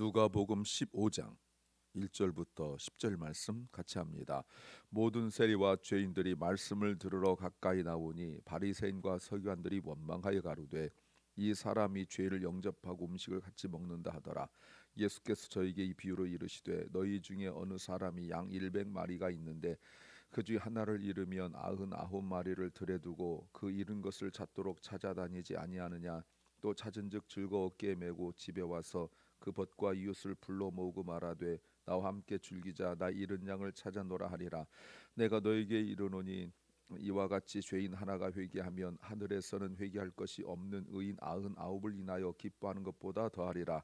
누가복음 15장 1절부터 10절 말씀 같이 합니다. 모든 세리와 죄인들이 말씀을 들으러 가까이 나오니 바리새인과 서기관들이 원망하여 가로되 이 사람이 죄를 영접하고 음식을 같이 먹는다 하더라. 예수께서 저에게 이 비유로 이르시되 너희 중에 어느 사람이 양 100마리가 있는데 그 중 하나를 잃으면 99마리를 들여 두고 그 잃은 것을 찾도록 찾아다니지 아니하느냐. 또 찾은즉 즐거웠게 메고 집에 와서 그 벗과 이웃을 불러 모으고 말하되 나와 함께 즐기자. 나 잃은 양을 찾아노라 하리라. 내가 너에게 이르노니 이와 같이 죄인 하나가 회개하면 하늘에서는 회개할 것이 없는 의인 99을 인하여 기뻐하는 것보다 더하리라.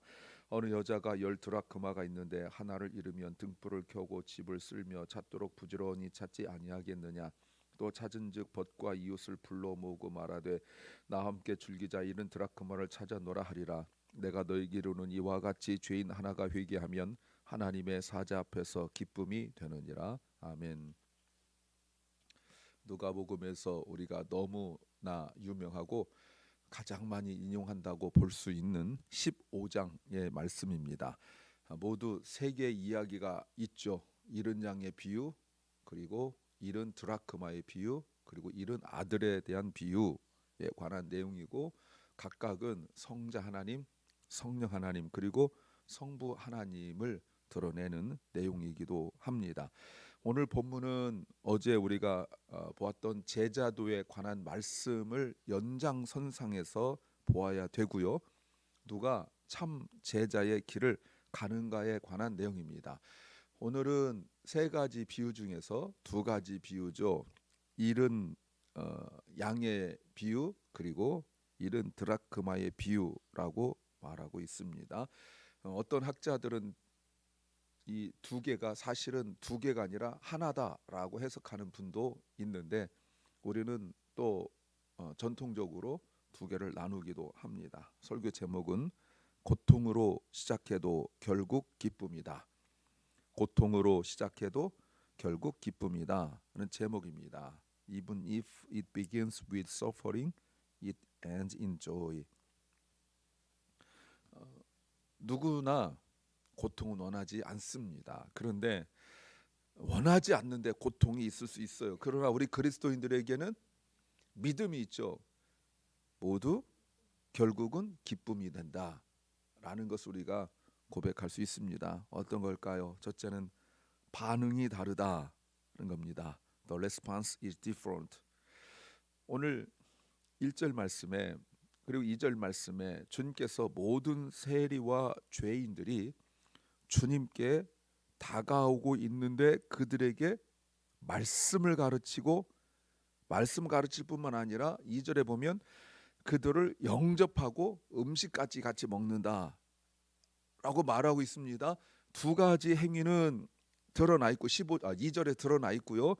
어느 여자가 10드라크마가 있는데 하나를 잃으면 등불을 켜고 집을 쓸며 찾도록 부지런히 찾지 아니하겠느냐. 또 찾은즉 벗과 이웃을 불러 모으고 말하되 나와 함께 즐기자. 잃은 드라크마를 찾아노라 하리라. 내가 너에게 이르노니 이와 같이 죄인 하나가 회개하면 하나님의 사자 앞에서 기쁨이 되느니라. 아멘. 누가복음에서 우리가 너무나 유명하고 가장 많이 인용한다고 볼 수 있는 15장의 말씀입니다. 모두 세 개의 이야기가 있죠. 잃은 양의 비유, 그리고 잃은 드라크마의 비유, 그리고 잃은 아들에 대한 비유에 관한 내용이고, 각각은 성자 하나님, 성령 하나님, 그리고 성부 하나님을 드러내는 내용이기도 합니다. 오늘 본문은 어제 우리가 보았던 제자도에 관한 말씀을 연장선상에서 보아야 되고요. 누가 참 제자의 길을 가는가에 관한 내용입니다. 오늘은 세 가지 비유 중에서 두 가지 비유죠. 잃은 양의 비유, 그리고 잃은 드라크마의 비유라고 말하고 있습니다. 어떤 학자들은 이 두 개가 사실은 두 개가 아니라 하나다라고 해석하는 분도 있는데, 우리는 또 전통적으로 두 개를 나누기도 합니다. 설교 제목은 고통으로 시작해도 결국 기쁨이다. 고통으로 시작해도 결국 기쁨이다 는 제목입니다. Even if it begins with suffering, it ends in joy. 누구나 고통은 원하지 않습니다. 그런데 원하지 않는데 고통이 있을 수 있어요. 그러나 우리 그리스도인들에게는 믿음이 있죠. 모두 결국은 기쁨이 된다라는 것을 우리가 고백할 수 있습니다. 어떤 걸까요? 첫째는 반응이 다르다는 겁니다. The response is different. 오늘 1절 말씀에 그리고 2절 말씀에 주님께서 모든 세리와 죄인들이 주님께 다가오고 있는데 그들에게 말씀을 가르치고, 말씀 가르칠 뿐만 아니라 2절에 보면 그들을 영접하고 음식까지 같이 먹는다 라고 말하고 있습니다. 두 가지 행위는 드러나 있고 2절에 드러나 있고요.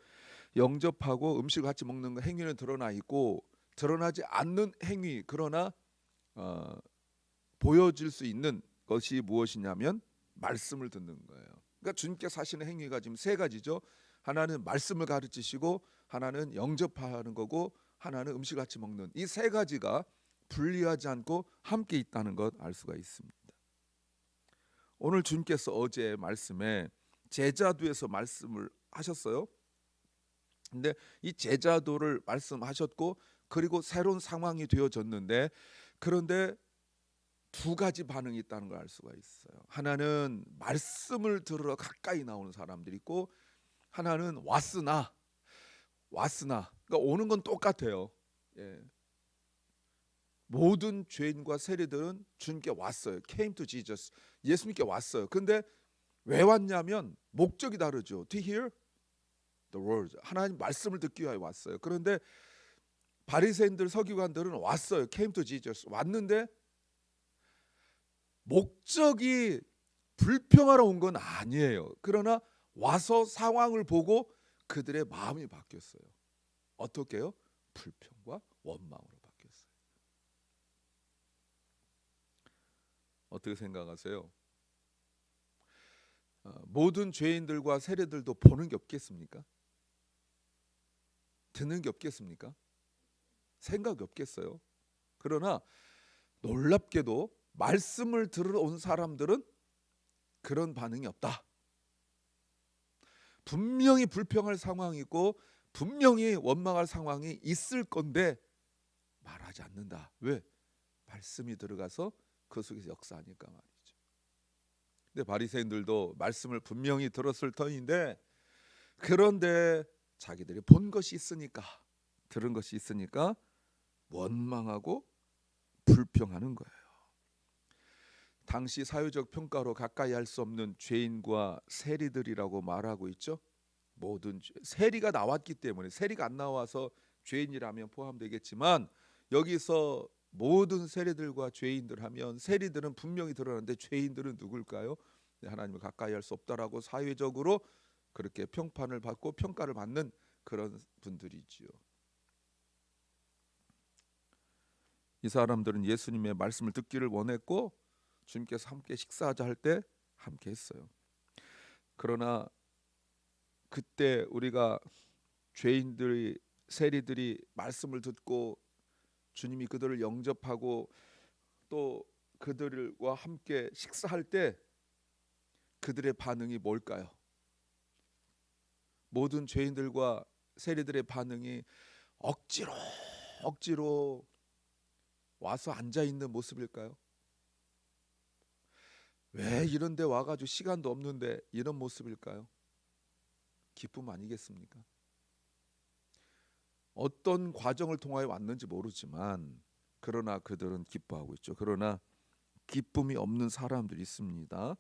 영접하고 음식을 같이 먹는 행위는 드러나 있고, 드러나지 않는 행위, 그러나 보여질 수 있는 것이 무엇이냐면 말씀을 듣는 거예요. 그러니까 주님께서 하시는 행위가 지금 세 가지죠. 하나는 말씀을 가르치시고, 하나는 영접하는 거고, 하나는 음식을 같이 먹는, 이 세 가지가 분리하지 않고 함께 있다는 것 알 수가 있습니다. 오늘 주님께서 어제 말씀에 제자도에서 말씀을 하셨어요. 근데 이 제자도를 말씀하셨고, 그리고 새로운 상황이 되어졌는데, 그런데 두 가지 반응이 있다는 걸 알 수가 있어요. 하나는 말씀을 들으러 가까이 나오는 사람들이 있고, 하나는 왔으나 그러니까 오는 건 똑같아요. 예. 모든 죄인과 세리들은 주님께 왔어요. Came to Jesus. 예수님께 왔어요. 근데 왜 왔냐면 목적이 다르죠. To hear the word. 하나님 말씀을 듣기 위하여 왔어요. 그런데 바리새인들, 서기관들은 왔어요. Came to Jesus. 왔는데 목적이 불평하러 온 건 아니에요. 그러나 와서 상황을 보고 그들의 마음이 바뀌었어요. 어떻게요? 불평과 원망으로 바뀌었어요. 어떻게 생각하세요? 모든 죄인들과 세리들도 보는 게 없겠습니까? 듣는 게 없겠습니까? 생각이 없겠어요? 그러나 놀랍게도 말씀을 들으러 온 사람들은 그런 반응이 없다. 분명히 불평할 상황이고 분명히 원망할 상황이 있을 건데 말하지 않는다. 왜? 말씀이 들어가서 그 속에서 역사하니까 말이죠. 근데 바리새인들도 말씀을 분명히 들었을 터인데, 그런데 자기들이 본 것이 있으니까, 들은 것이 있으니까 원망하고 불평하는 거예요. 당시 사회적 평가로 가까이 할 수 없는 죄인과 세리들이라고 말하고 있죠. 모든 세리가 나왔기 때문에, 세리가 안 나와서 죄인이라면 포함되겠지만 여기서 모든 세리들과 죄인들 하면 세리들은 분명히 드러나는데 죄인들은 누굴까요? 하나님을 가까이 할 수 없다라고 사회적으로 그렇게 평판을 받고 평가를 받는 그런 분들이지요. 이 사람들은 예수님의 말씀을 듣기를 원했고 주님께서 함께 식사하자 할 때 함께 했어요. 그러나 그때 우리가 죄인들이, 세리들이 말씀을 듣고 주님이 그들을 영접하고 또 그들과 함께 식사할 때 그들의 반응이 뭘까요? 모든 죄인들과 세리들의 반응이 억지로 와서 앉아 있는 모습일까요? 왜 이런 데 와가지고 시간도 없는데 이런 모습일까요? 기쁨 아니겠습니까? 어떤 과정을 통하여 왔는지 모르지만 그러나 그들은 기뻐하고 있죠. 그러나 기쁨이 없는 사람들이 있습니다.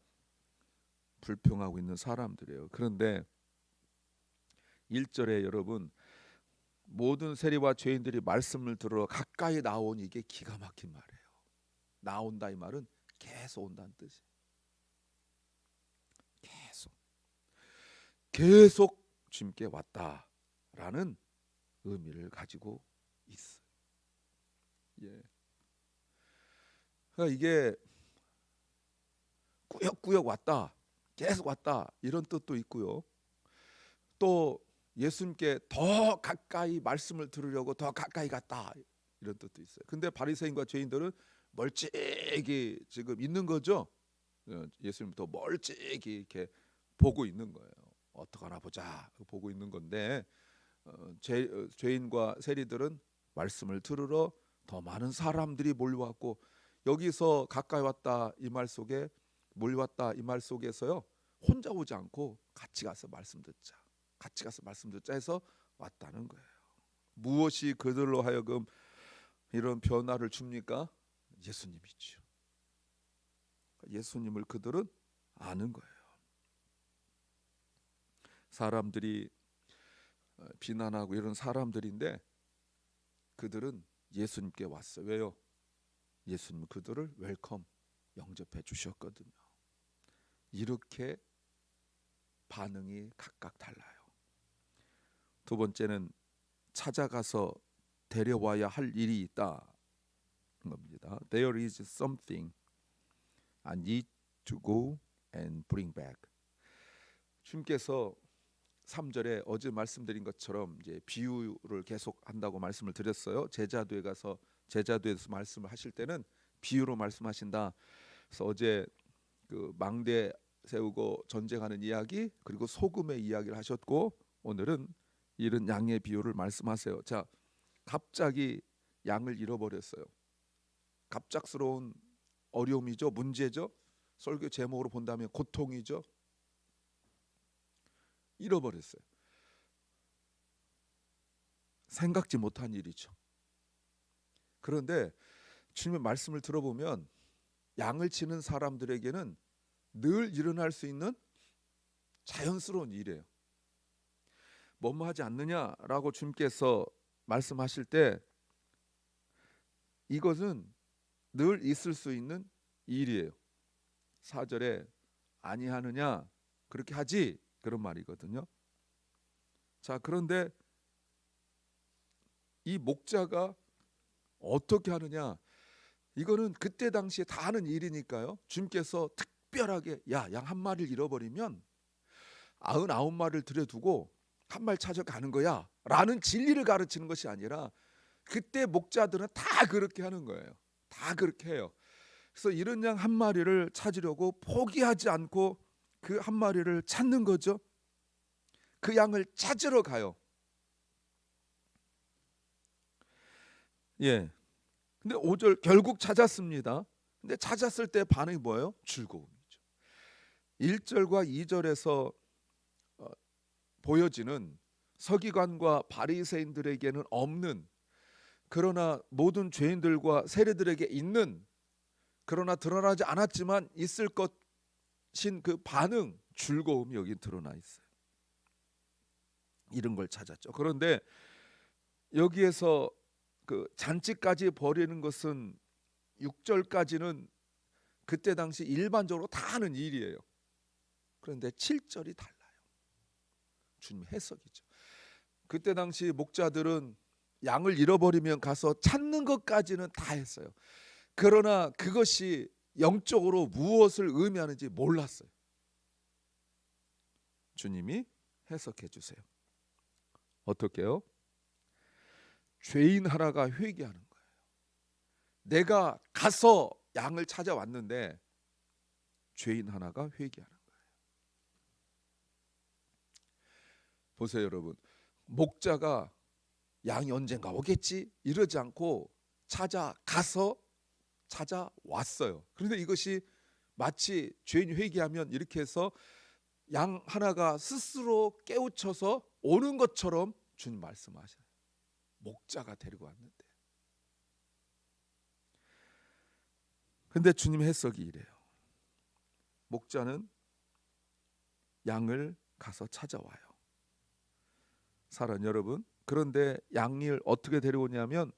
불평하고 있는 사람들이에요. 그런데 1절에 여러분, 모든 세리와 죄인들이 말씀을 들어 가까이 나오니, 이게 기가 막힌 말이에요. 나온다 이 말은 계속 온다는 뜻이에요. 계속 주님께 왔다라는 의미를 가지고 있어요. 예. 그러니까 이게 꾸역꾸역 왔다, 계속 왔다 이런 뜻도 있고요. 또 예수님께 더 가까이 말씀을 들으려고 더 가까이 갔다 이런 뜻도 있어요. 근데 바리새인과 죄인들은 멀찍이 지금 있는 거죠. 예수님 더 멀찍이 이렇게 보고 있는 거예요. 어떻게 하나 보자 보고 있는 건데, 죄인과 세리들은 말씀을 들으러 더 많은 사람들이 몰려왔고, 여기서 가까이 왔다 이 말 속에, 몰려왔다 이 말 속에서요, 혼자 오지 않고 같이 가서 말씀 듣자 해서 왔다는 거예요. 무엇이 그들로 하여금 이런 변화를 줍니까? 예수님이죠. 예수님을 그들은 아는 거예요. 사람들이 비난하고 이런 사람들인데 그들은 예수님께 왔어요. 왜요? 예수님 그들을 웰컴, 영접해 주셨거든요. 이렇게 반응이 각각 달라요. 두 번째는 찾아가서 데려와야 할 일이 있다 겁니다. There is something I need to go and bring back. 주님께서 3절에 어제 말씀드린 것처럼 이제 비유를 계속 한다고 말씀을 드렸어요. 제자도에서 말씀을 하실 때는 비유로 말씀하신다. 그래서 어제 그 망대 세우고 전쟁하는 이야기, 그리고 소금의 이야기를 하셨고, 오늘은 이런 양의 비유를 말씀하세요. 자, 갑자기 양을 잃어버렸어요. 갑작스러운 어려움이죠, 문제죠. 설교 제목으로 본다면 고통이죠. 잃어버렸어요. 생각지 못한 일이죠. 그런데 주님의 말씀을 들어보면 양을 치는 사람들에게는 늘 일어날 수 있는 자연스러운 일이에요. 뭐뭐 하지 않느냐라고 주님께서 말씀하실 때 이것은 늘 있을 수 있는 일이에요. 4절에 아니하느냐, 그렇게 하지, 그런 말이거든요. 자, 그런데 이 목자가 어떻게 하느냐, 이거는 그때 당시에 다 하는 일이니까요. 주님께서 특별하게 양 한 마리를 잃어버리면 99마리를 들여두고 한 마리 찾아가는 거야 라는 진리를 가르치는 것이 아니라, 그때 목자들은 다 그렇게 하는 거예요. 다 그렇게 해요. 그래서 잃은 양 한 마리를 찾으려고 포기하지 않고 그 한 마리를 찾는 거죠. 그 양을 찾으러 가요. 예. 근데 5절 결국 찾았습니다. 근데 찾았을 때 반응이 뭐예요? 즐거움이죠. 1절과 2절에서 보여지는 서기관과 바리새인들에게는 없는, 그러나 모든 죄인들과 세리들에게 있는, 그러나 드러나지 않았지만 있을 것인 그 반응, 즐거움이 여기 드러나 있어요. 이런 걸 찾았죠. 그런데 여기에서 그 잔치까지 벌이는 것은 6절까지는 그때 당시 일반적으로 다 하는 일이에요. 그런데 7절이 달라요. 주님 해석이죠. 그때 당시 목자들은 양을 잃어버리면 가서 찾는 것까지는 다 했어요. 그러나 그것이 영적으로 무엇을 의미하는지 몰랐어요. 주님이 해석해 주세요. 어떻게요? 죄인 하나가 회개하는 거예요. 내가 가서 양을 찾아왔는데 죄인 하나가 회개하는 거예요. 보세요, 여러분. 목자가 양이 언젠가 오겠지 이러지 않고 찾아왔어요. 그런데 이것이 마치 죄인이 회개하면 이렇게 해서 양 하나가 스스로 깨우쳐서 오는 것처럼 주님 말씀하셔요. 목자가 데리고 왔는데. 근데 주님 해석이 이래요. 목자는 양을 가서 찾아와요. 사랑하는 여러분, 그런데 양을 어떻게 데려오냐면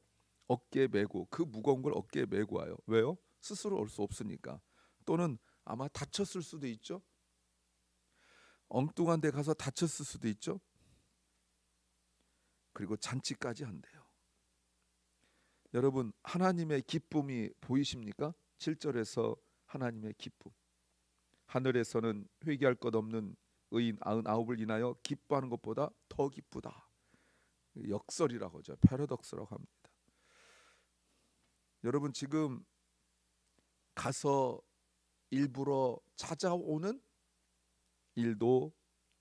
어깨에 메고, 그 무거운 걸 어깨에 메고 와요. 왜요? 스스로 올 수 없으니까. 또는 아마 다쳤을 수도 있죠. 엉뚱한 데 가서 다쳤을 수도 있죠. 그리고 잔치까지 한대요. 여러분, 하나님의 기쁨이 보이십니까? 7절에서 하나님의 기쁨. 하늘에서는 회개할 것 없는 의인 99을 인하여 기뻐하는 것보다 더 기쁘다. 역설이라고 하죠. 패러독스라고 합니다. 여러분, 지금 가서 일부러 찾아오는 일도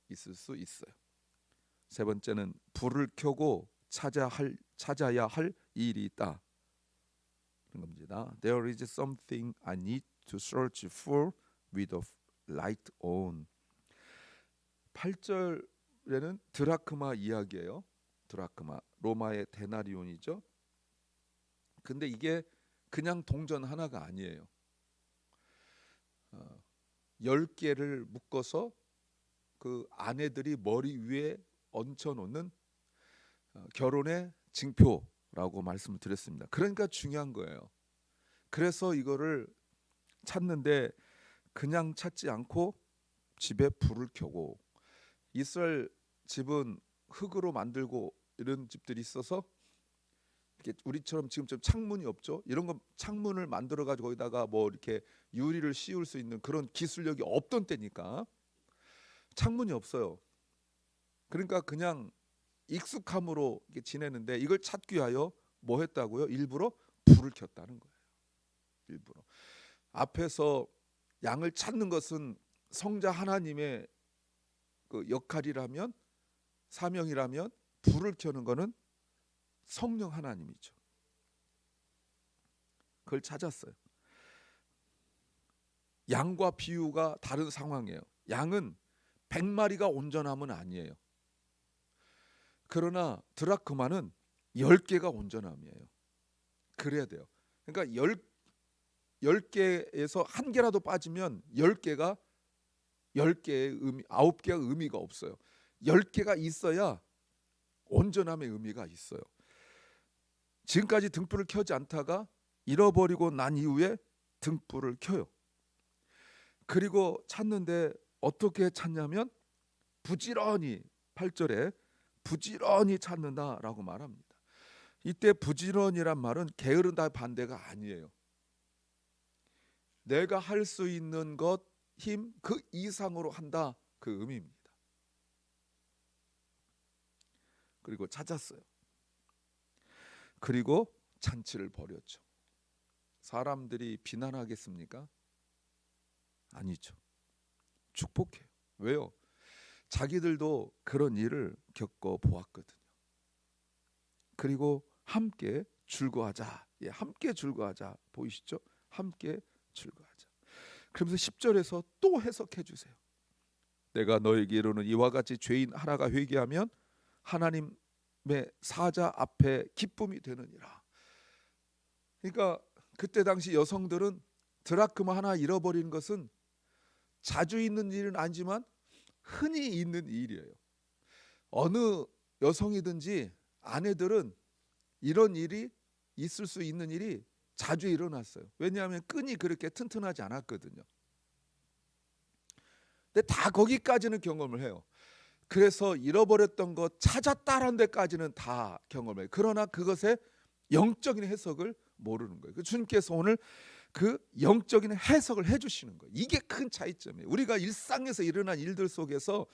있을 수 있어요. 세 번째는 불을 켜고 찾아야 할 일이 있다. 그런 겁니다. There is something I need to search for with a light on. 8절에는 드라크마 이야기예요. 드라크마, 로마의 데나리온이죠. 근데 이게 그냥 동전 하나가 아니에요. 10개를 묶어서 그 아내들이 머리 위에 얹혀놓는 결혼의 징표라고 말씀을 드렸습니다. 그러니까 중요한 거예요. 그래서 이거를 찾는데 그냥 찾지 않고 집에 불을 켜고, 이스라엘 집은 흙으로 만들고 이런 집들이 있어서 이렇게 우리처럼 지금 좀 창문이 없죠. 이런 거 창문을 만들어 가지고 거기다가 뭐 이렇게 유리를 씌울 수 있는 그런 기술력이 없던 때니까 창문이 없어요. 그러니까 그냥 익숙함으로 이렇게 지내는데 이걸 찾기 위하여 뭐 했다고요? 일부러 불을 켰다는 거예요. 일부러. 앞에서 양을 찾는 것은 성자 하나님의 그 역할이라면, 사명이라면, 불을 켜는 것은 성령 하나님이죠. 그걸 찾았어요. 양과 비유가 다른 상황이에요. 양은 100마리가 온전함은 아니에요. 그러나 드라크마는 10개가 온전함이에요. 그래야 돼요. 그러니까 10개에서 한 개라도 빠지면 10개의 의미, 9개의 의미가 없어요. 10개가 있어야 온전함의 의미가 있어요. 지금까지 등불을 켜지 않다가 잃어버리고 난 이후에 등불을 켜요. 그리고 찾는데 어떻게 찾냐면 부지런히, 8절에 부지런히 찾는다라고 말합니다. 이때 부지런이란 말은 게으르다 반대가 아니에요. 내가 할 수 있는 것, 힘, 그 이상으로 한다, 그 의미입니다. 그리고 찾았어요. 그리고 잔치를 벌였죠. 사람들이 비난하겠습니까? 아니죠. 축복해요. 왜요? 자기들도 그런 일을 겪어 보았거든요. 그리고 함께 즐거워하자. 예, 함께 즐거워하자. 보이시죠? 함께 즐거워하자. 그러면서 10절에서 또 해석해 주세요. 내가 너에게 이르는 이와 같이 죄인 하나가 회개하면 하나님의 사자 앞에 기쁨이 되느니라. 그러니까 그때 당시 여성들은 드라크마 하나 잃어버리는 것은 자주 있는 일은 아니지만 흔히 있는 일이에요. 어느 여성이든지 아내들은 이런 일이 있을 수 있는 일이 자주 일어났어요. 왜냐하면 끈이 그렇게 튼튼하지 않았거든요. 근데 다 거기까지는 경험을 해요. 그래서 잃어버렸던 것 찾았다라는 데까지는 다 경험해요. 그러나 그것의 영적인 해석을 모르는 거예요. 주님께서 오늘 그 영적인 해석을 해주시는 거예요. 이게 큰 차이점이에요. 우리가 일상에서 일어난 일들 속에서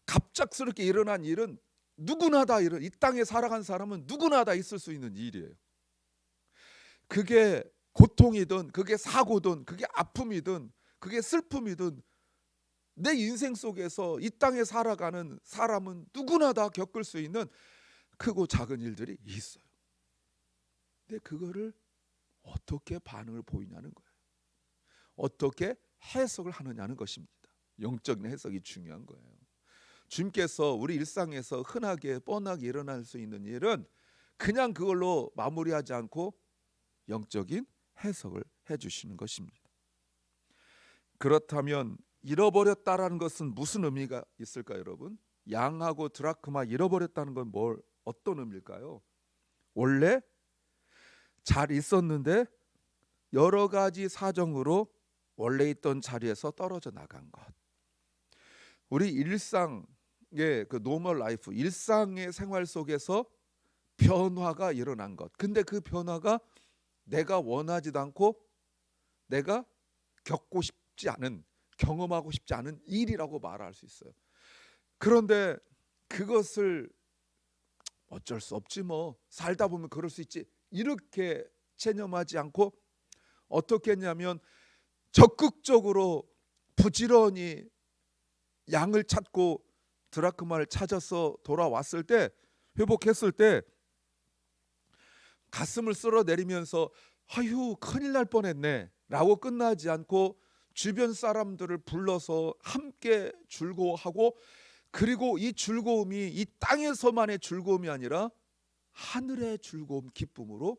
갑작스럽게 일어난 일은 누구나 다 이 땅에 살아간 사람은 누구나 다 있을 수 있는 일이에요. 그게 고통이든 그게 사고든 그게 아픔이든 그게 슬픔이든 내 인생 속에서 이 땅에 살아가는 사람은 누구나 다 겪을 수 있는 크고 작은 일들이 있어요. 근데 그거를 어떻게 반응을 보이냐는 거예요. 어떻게 해석을 하느냐는 것입니다. 영적인 해석이 중요한 거예요. 주님께서 우리 일상에서 흔하게 뻔하게 일어날 수 있는 일은 그냥 그걸로 마무리하지 않고 영적인 해석을 해주시는 것입니다. 그렇다면 잃어버렸다라는 것은 무슨 의미가 있을까요, 여러분? 양하고 드라크마 잃어버렸다는 건 어떤 의미일까요? 원래 잘 있었는데 여러 가지 사정으로 원래 있던 자리에서 떨어져 나간 것. 우리 일상의 그 노멀 라이프, 일상의 생활 속에서 변화가 일어난 것. 근데 그 변화가 내가 원하지도 않고 내가 겪고 싶지 않은, 경험하고 싶지 않은 일이라고 말할 수 있어요. 그런데 그것을 어쩔 수 없지 뭐, 살다 보면 그럴 수 있지, 이렇게 체념하지 않고 어떻게 했냐면 적극적으로 부지런히 양을 찾고 드라크마를 찾아서 돌아왔을 때, 회복했을 때 가슴을 쓸어내리면서 아유 큰일 날 뻔했네 라고 끝나지 않고 주변 사람들을 불러서 함께 즐거워하고, 그리고 이 즐거움이 이 땅에서만의 즐거움이 아니라 하늘의 즐거움, 기쁨으로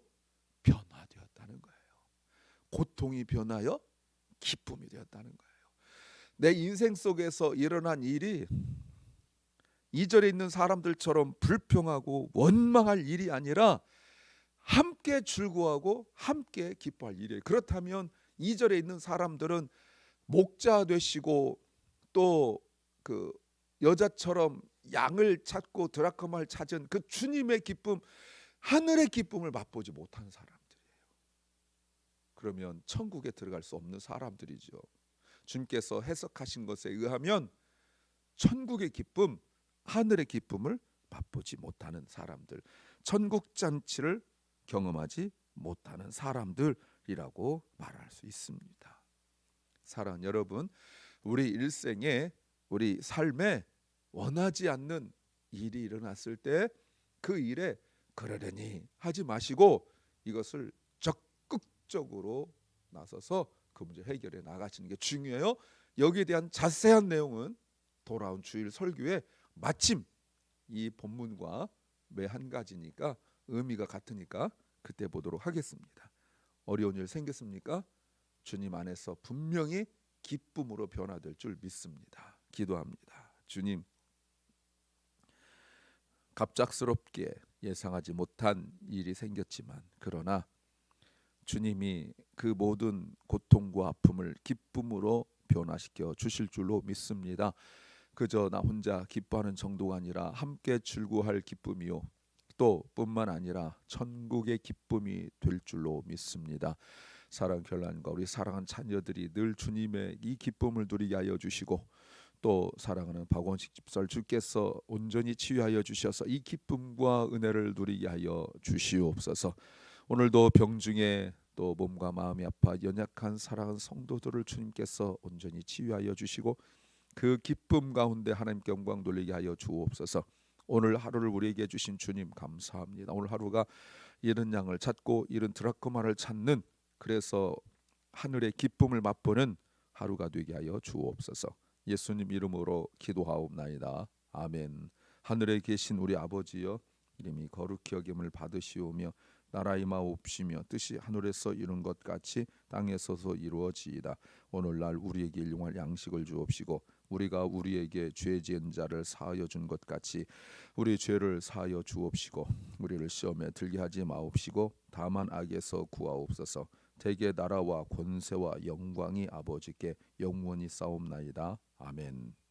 변화되었다는 거예요. 고통이 변하여 기쁨이 되었다는 거예요. 내 인생 속에서 일어난 일이 2절에 있는 사람들처럼 불평하고 원망할 일이 아니라 함께 즐거워하고 함께 기뻐할 일이에요. 그렇다면 2절에 있는 사람들은 목자 되시고 또 그 여자처럼 양을 찾고 드라크마를 찾은 그 주님의 기쁨, 하늘의 기쁨을 맛보지 못한 사람들이에요. 그러면 천국에 들어갈 수 없는 사람들이죠. 주님께서 해석하신 것에 의하면 천국의 기쁨, 하늘의 기쁨을 맛보지 못하는 사람들, 천국 잔치를 경험하지 못하는 사람들이라고 말할 수 있습니다. 사랑하는 여러분, 우리 일생에, 우리 삶에 원하지 않는 일이 일어났을 때 그 일에 그러려니 하지 마시고 이것을 적극적으로 나서서 그 문제 해결해 나가시는 게 중요해요. 여기에 대한 자세한 내용은 돌아온 주일 설교에 마침 이 본문과 매 한 가지니까 의미가 같으니까 그때 보도록 하겠습니다. 어려운 일 생겼습니까? 주님 안에서 분명히 기쁨으로 변화될 줄 믿습니다. 기도합니다. 주님, 갑작스럽게 예상하지 못한 일이 생겼지만 그러나 주님이 그 모든 고통과 아픔을 기쁨으로 변화시켜 주실 줄로 믿습니다. 그저 나 혼자 기뻐하는 정도가 아니라 함께 즐거워할 기쁨이요, 또 뿐만 아니라 천국의 기쁨이 될 줄로 믿습니다. 사랑 결란과 우리 사랑하는 자녀들이 늘 주님의 이 기쁨을 누리게 하여 주시고, 또 사랑하는 박원식 집사를 주께서 온전히 치유하여 주셔서 이 기쁨과 은혜를 누리게 하여 주시옵소서. 오늘도 병중에 또 몸과 마음이 아파 연약한 사랑하는 성도들을 주님께서 온전히 치유하여 주시고 그 기쁨 가운데 하나님께 영광 돌리게 하여 주옵소서. 오늘 하루를 우리에게 주신 주님 감사합니다. 오늘 하루가 잃은 양을 찾고 잃은 드라크마를 찾는, 그래서 하늘의 기쁨을 맛보는 하루가 되게 하여 주옵소서. 예수님 이름으로 기도하옵나이다. 아멘. 하늘에 계신 우리 아버지여, 이름이 거룩히 여김을 받으시오며 나라 임하옵시며 뜻이 하늘에서 이룬 것 같이 땅에서도 이루어지이다. 오늘날 우리에게 일용할 양식을 주옵시고 우리가 우리에게 죄 지은 자를 사하여 준 것 같이 우리 죄를 사하여 주옵시고 우리를 시험에 들게 하지 마옵시고 다만 악에서 구하옵소서. 대개 나라와 권세와 영광이 아버지께 영원히 싸움나이다. 아멘.